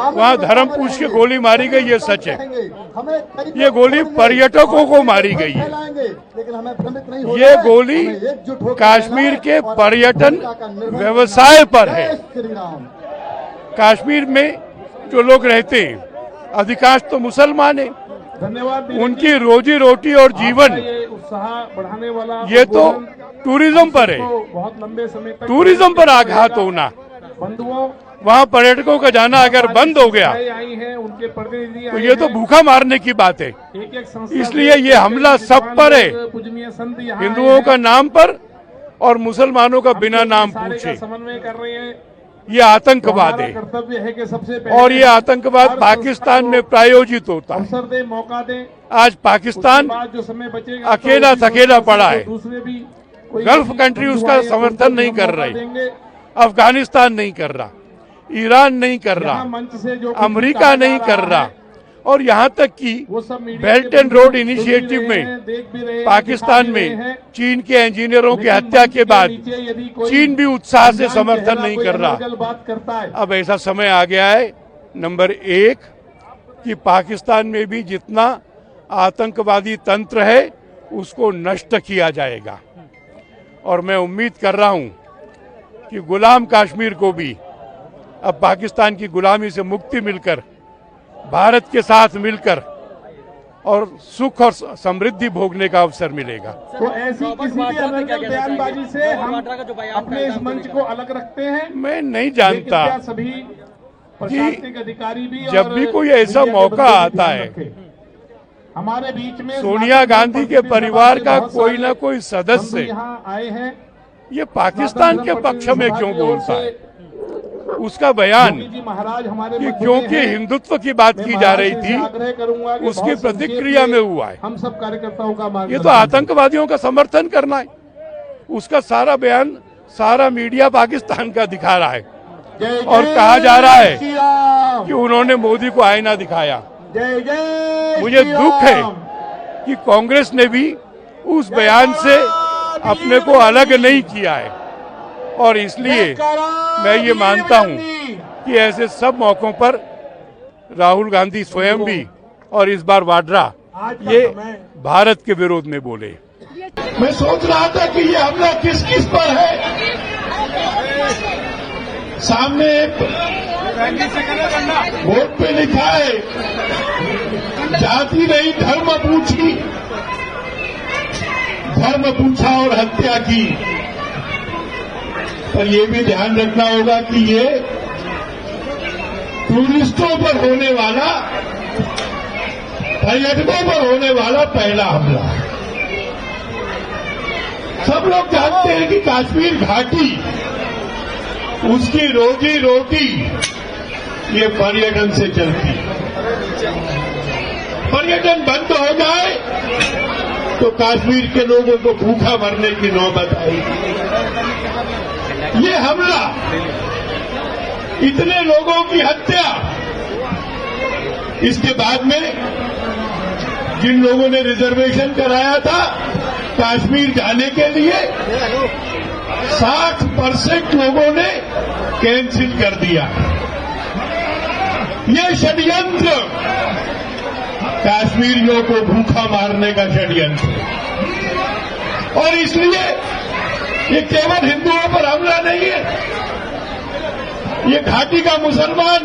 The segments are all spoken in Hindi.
वहाँ धर्म पूछ के गोली मारी गई, ये सच है। ये गोली पर्यटकों को मारी गई है। ये गोली कश्मीर के पर्यटन व्यवसाय पर है। कश्मीर में जो लोग रहते हैं अधिकांश तो मुसलमान हैं, उनकी रोजी रोटी और जीवन बढ़ाने वाला ये तो टूरिज्म पर है। बहुत लंबे समय तक टूरिज्म पर आघात होना, बंधुओं वहाँ पर्यटकों का जाना अगर बंद हो गया आई हैं, उनके प्रतिनिधि तो ये तो भूखा मारने की बात है। एक इसलिए ये हमला सब पर है, पूजनीय संत यहाँ हिंदुओं का नाम पर और मुसलमानों का बिना नाम पूछे। समन्वय कर रहे हैं। ये आतंकवाद है कर्तव्य है कि सबसे पहले और ये आतंकवाद पाकिस्तान में प्रायोजित होता है। अवसर दे, मौका दे। आज पाकिस्तान जो समय बचेगा अकेला थकेला पड़ा है। दूसरे भी गल्फ कंट्री उसका समर्थन नहीं कर रही, अफगानिस्तान नहीं कर रहा, ईरान नहीं कर रहा, अमेरिका नहीं कर रहा, और यहाँ तक कि बेल्ट एंड रोड इनिशिएटिव में पाकिस्तान में चीन के इंजीनियरों की हत्या के बाद चीन भी उत्साह से समर्थन नहीं कर रहा। अब ऐसा समय आ गया है नंबर 1 कि पाकिस्तान में भी जितना आतंकवादी तंत्र है उसको नष्ट किया जाएगा। और मैं उम्मीद कर रहा हूं कि गुलाम कश्मीर को भी अब पाकिस्तान की गुलामी से मुक्ति मिलकर भारत के साथ मिलकर और सुख और समृद्धि भोगने का अवसर मिलेगा। तो ऐसी किसी भी अनर्गल बयानबाजी से हम अपने इस मंच को अलग रखते हैं। मैं नहीं जानता सभी प्रशासनिक अधिकारी भी जब भी कोई ऐसा मौका आता है हमारे बीच में सोनिया गांधी के परिवार का कोई ना कोई सदस्य यहाँ आए हैं, ये पाकिस्तान के पक्ष में क्यों बोलता है? उसका बयान कि क्योंकि हिंदुत्व की बात की जा रही थी उसकी प्रतिक्रिया में हुआ है। हम सब कार्यकर्ताओं का ये तो आतंकवादियों का समर्थन करना है। उसका सारा बयान सारा मीडिया पाकिस्तान का दिखा रहा है और कहा जा रहा है कि उन्होंने मोदी को आईना दिखाया। मुझे दुख है कि कांग्रेस ने भी उस बयान से अपने को अलग नहीं किया है और इसलिए मैं ये मानता हूं कि ऐसे सब मौकों पर राहुल गांधी स्वयं भी और इस बार वाड्रा ये भारत के विरोध में बोले। मैं सोच रहा था कि ये हमला किस किस पर है। सामने बोर्ड पे लिखा है जाति नहीं धर्म पूछी, धर्म पूछा और हत्या की। पर यह भी ध्यान रखना होगा कि ये टूरिस्टों पर होने वाला, पर्यटकों पर होने वाला पहला हमला। सब लोग जानते हैं कि कश्मीर घाटी उसकी रोजी रोटी ये पर्यटन से चलती है। पर्यटन बंद हो जाए तो कश्मीर के लोगों को भूखा मरने की नौबत आएगी। ये हमला, इतने लोगों की हत्या, इसके बाद में जिन लोगों ने रिजर्वेशन कराया था कश्मीर जाने के लिए 60% लोगों ने कैंसिल कर दिया। ये षड्यंत्र, कश्मीरियों को भूखा मारने का षड्यंत्र। और इसलिए ये केवल हिंदुओं पर हमला नहीं है, ये घाटी का मुसलमान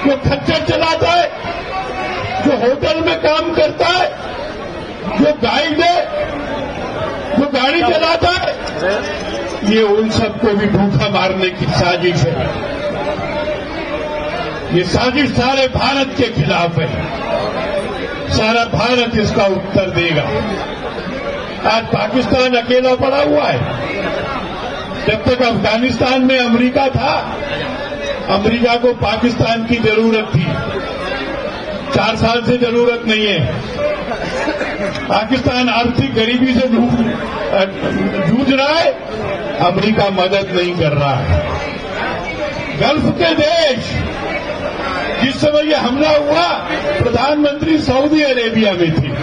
जो खच्चर चलाता है, जो होटल में काम करता है, जो गाइड है, जो गाड़ी चलाता है, ये उन सबको भी भूखा मारने की साजिश है। ये साजिश सारे भारत के खिलाफ है। सारा भारत इसका उत्तर देगा। आज पाकिस्तान अकेला पड़ा हुआ है। जब तक अफगानिस्तान में अमेरिका था, अमेरिका को पाकिस्तान की जरूरत थी। 4 साल से जरूरत नहीं है। पाकिस्तान आर्थिक गरीबी से जूझ रहा है, अमेरिका मदद नहीं कर रहा है। गल्फ के देश, जिस समय यह हमला हुआ प्रधानमंत्री सऊदी अरेबिया में थे।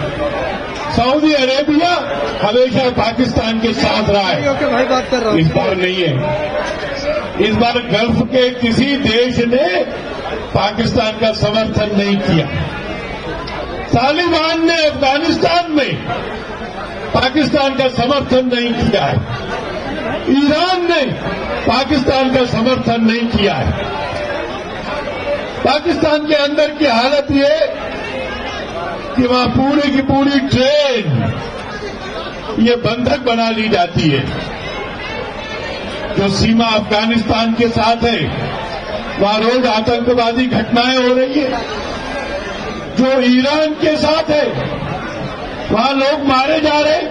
सऊदी अरेबिया हमेशा पाकिस्तान के साथ रहा है, इस बार नहीं है। इस बार गल्फ के किसी देश ने पाकिस्तान का समर्थन नहीं किया। तालिबान ने अफगानिस्तान में पाकिस्तान का समर्थन नहीं किया है। ईरान ने पाकिस्तान का समर्थन नहीं किया है। पाकिस्तान के अंदर की हालत ये कि वहां पूरी की पूरी ट्रेन ये बंधक बना ली जाती है। जो सीमा अफगानिस्तान के साथ है वहां रोज आतंकवादी घटनाएं हो रही है। जो ईरान के साथ है वहां लोग मारे जा रहे।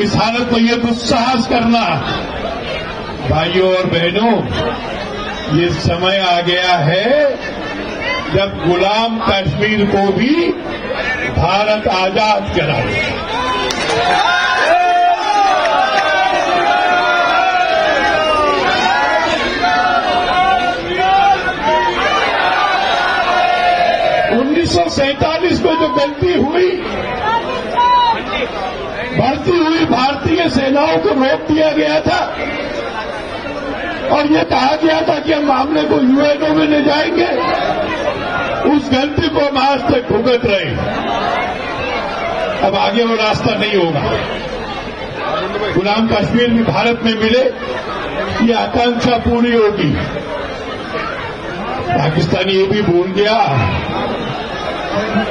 इस हालत में यह दुस्साहस करना, भाइयों और बहनों, ये समय आ गया है जब गुलाम कश्मीर को भी भारत आजाद कराए। सैंतालीस में जो गलती हुई, बढ़ती हुई भारतीय सेनाओं को रोक दिया गया था और ये कहा गया था कि हम मामले को यूएनओ में ले जाएंगे। उस गलती को हम आज तक भुगत रहे। अब आगे वो रास्ता नहीं होगा। गुलाम कश्मीर भी भारत में मिले, ये आकांक्षा पूरी होगी। पाकिस्तान ये भी भूल गया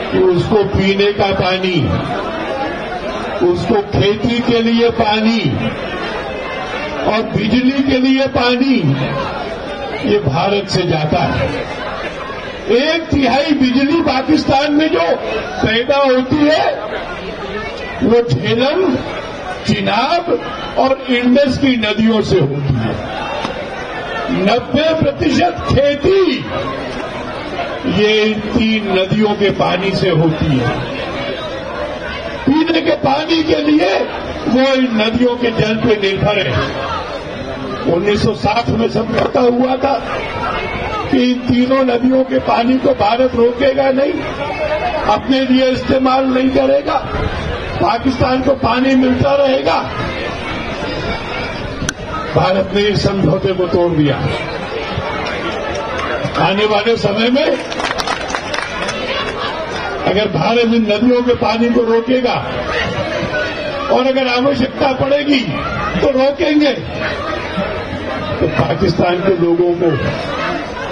कि उसको पीने का पानी, उसको खेती के लिए पानी और बिजली के लिए पानी ये भारत से जाता है। 1/3 बिजली पाकिस्तान में जो पैदा होती है वो झेलम, चिनाब और इंडस की नदियों से होती है। 90% खेती ये इन 3 नदियों के पानी से होती है। पीने के पानी के लिए वो इन नदियों के जल पे निर्भर है। 1960 में समझौता हुआ था कि इन तीनों नदियों के पानी को भारत रोकेगा नहीं, अपने लिए इस्तेमाल नहीं करेगा, पाकिस्तान को पानी मिलता रहेगा। भारत ने इस समझौते को तोड़ दिया। आने वाले समय में अगर भारत इन नदियों के पानी को रोकेगा और अगर आवश्यकता पड़ेगी तो रोकेंगे, तो पाकिस्तान के लोगों को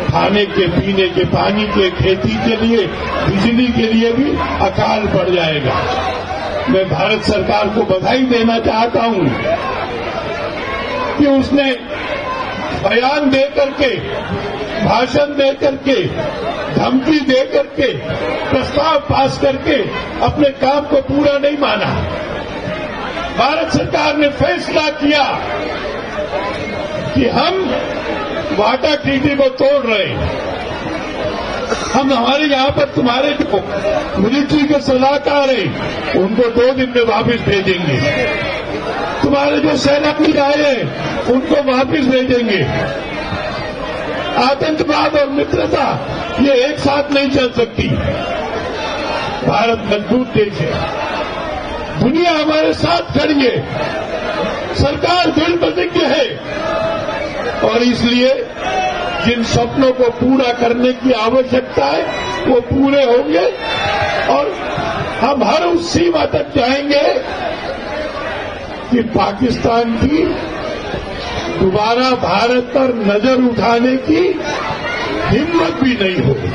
खाने के, पीने के पानी के, खेती के लिए, बिजली के लिए भी अकाल पड़ जाएगा। मैं भारत सरकार को बधाई देना चाहता हूं कि उसने बयान दे करके, भाषण दे करके, धमकी दे करके, प्रस्ताव पास करके अपने काम को पूरा नहीं माना। भारत सरकार ने फैसला किया कि हम वाटा ट्रीटी को तोड़ रहे हैं। हम हमारे यहां पर तुम्हारे जो मिलिट्री के सलाहकार हैं उनको 2 दिन में वापस भेजेंगे। तुम्हारे जो सैनिक आए हैं उनको वापस भेजेंगे। आतंकवाद और मित्रता ये एक साथ नहीं चल सकती। भारत मजबूत देश है, दुनिया हमारे साथ खड़ी है, सरकार दृढ़ प्रतिज्ञ है और इसलिए जिन सपनों को पूरा करने की आवश्यकता है वो पूरे होंगे और हम हर उस सीमा तक जाएंगे कि पाकिस्तान की दोबारा भारत पर नजर उठाने की हिम्मत भी नहीं होगी।